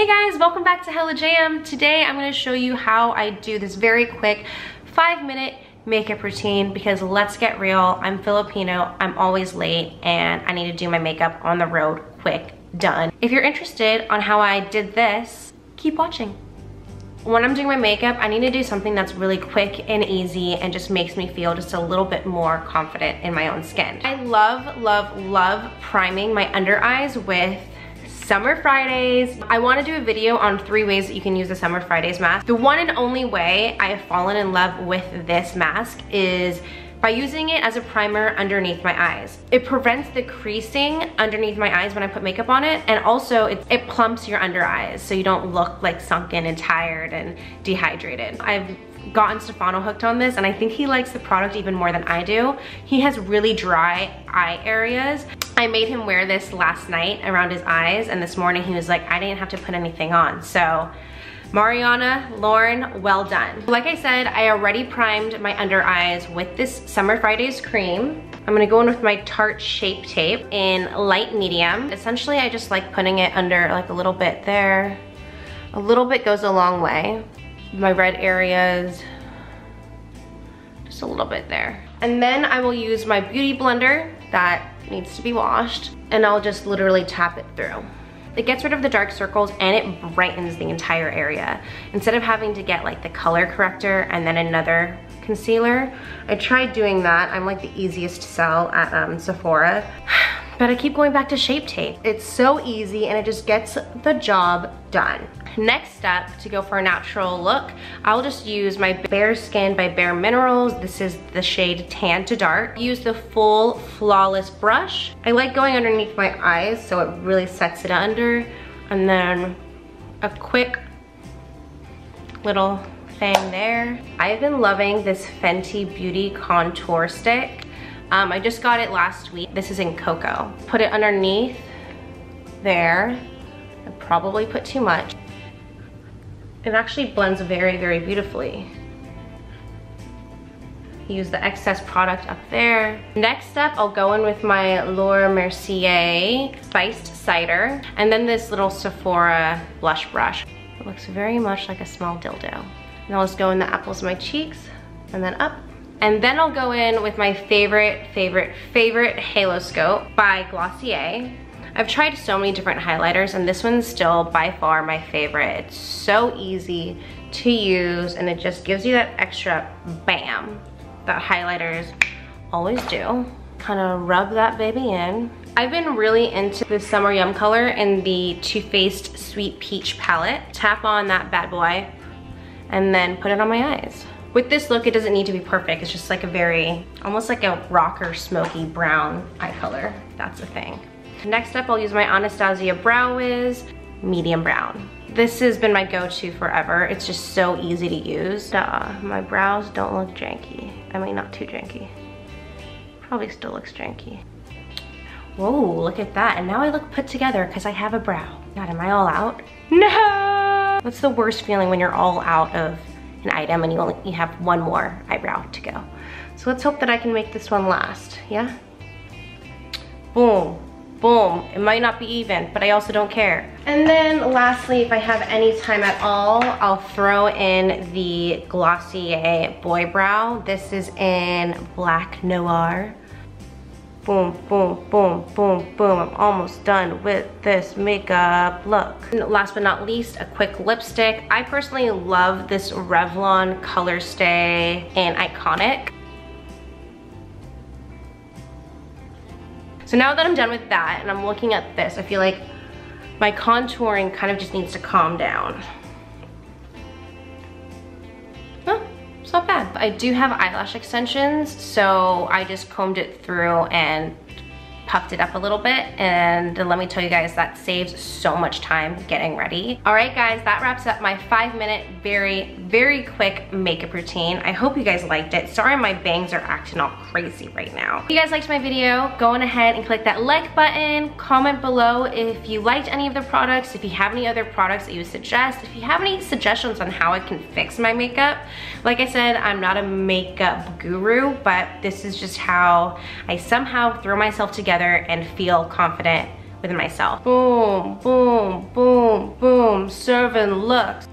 Hey guys, welcome back to HellaJam. Today I'm going to show you how I do this very quick 5-minute makeup routine because let's get real, I'm Filipino, I'm always late, and I need to do my makeup on the road quick, done. If you're interested on how I did this, keep watching. When I'm doing my makeup, I need to do something that's really quick and easy and just makes me feel just a little bit more confident in my own skin. I love priming my under eyes with Summer Fridays. I want to do a video on 3 ways that you can use the Summer Fridays mask. The one and only way I have fallen in love with this mask is by using it as a primer underneath my eyes. It prevents the creasing underneath my eyes when I put makeup on it, and also it plumps your under eyes so you don't look like sunken and tired and dehydrated. I've gotten Stefano hooked on this and I think he likes the product even more than I do. He has really dry eye areas. I made him wear this last night around his eyes, and this morning he was like, I didn't have to put anything on. So Mariana, Lauren, well done. Like I said, I already primed my under eyes with this Summer Fridays cream. I'm gonna go in with my Tarte Shape Tape in light medium. Essentially, I just like putting it under like a little bit there. A little bit goes a long way. My red areas, just a little bit there. And then I will use my beauty blender that needs to be washed, and I'll just literally tap it through. It gets rid of the dark circles and it brightens the entire area. Instead of having to get like the color corrector and then another concealer, I tried doing that. I'm like the easiest to sell at Sephora, but I keep going back to Shape Tape. It's so easy and it just gets the job done. Next step, to go for a natural look, I'll just use my Bare Skin by Bare Minerals. This is the shade Tan to Dark. Use the full Flawless brush. I like going underneath my eyes so it really sets it under. And then a quick little thing there. I've been loving this Fenty Beauty Contour Stick. I just got it last week. This is in Cocoa. Put it underneath there. I probably put too much. It actually blends very beautifully. Use the excess product up there. Next up, I'll go in with my Laura Mercier Spiced Cider, and then this little Sephora blush brush. It looks very much like a small dildo. And I'll just go in the apples of my cheeks, and then up. And then I'll go in with my favorite Halo Scope by Glossier. I've tried so many different highlighters and this one's still by far my favorite. It's so easy to use and it just gives you that extra bam that highlighters always do. Kind of rub that baby in. I've been really into the Summer Yum color in the Too Faced Sweet Peach palette. Tap on that bad boy and then put it on my eyes. With this look, it doesn't need to be perfect. It's just like a very, almost like a rocker smoky brown eye color. That's the thing. Next up, I'll use my Anastasia Brow Wiz medium brown. This has been my go-to forever. It's just so easy to use. My brows don't look janky. I mean, not too janky. Probably still looks janky. Whoa, look at that. And now I look put together because I have a brow. God, am I all out? No! What's the worst feeling when you're all out of an item and you have one more eyebrow to go? So let's hope that I can make this one last, yeah? Boom. Boom. It might not be even, but I also don't care. And then lastly, if I have any time at all, I'll throw in the Glossier Boy Brow. This is in Black Noir. Boom, boom, boom, boom, boom. I'm almost done with this makeup look. And last but not least, a quick lipstick. I personally love this Revlon Color Stay in Iconic. So now that I'm done with that and I'm looking at this, I feel like my contouring kind of just needs to calm down. Oh, it's not bad. I do have eyelash extensions, so I just combed it through and puffed it up a little bit, and let me tell you guys, that saves so much time getting ready. All right guys, that wraps up my 5-minute, very quick makeup routine. I hope you guys liked it. Sorry my bangs are acting all crazy right now. If you guys liked my video, go on ahead and click that like button, comment below if you liked any of the products, if you have any other products that you would suggest, if you have any suggestions on how I can fix my makeup. Like I said, I'm not a makeup guru, but this is just how I somehow throw myself together and feel confident with myself. Boom, boom, boom, boom, serving looks.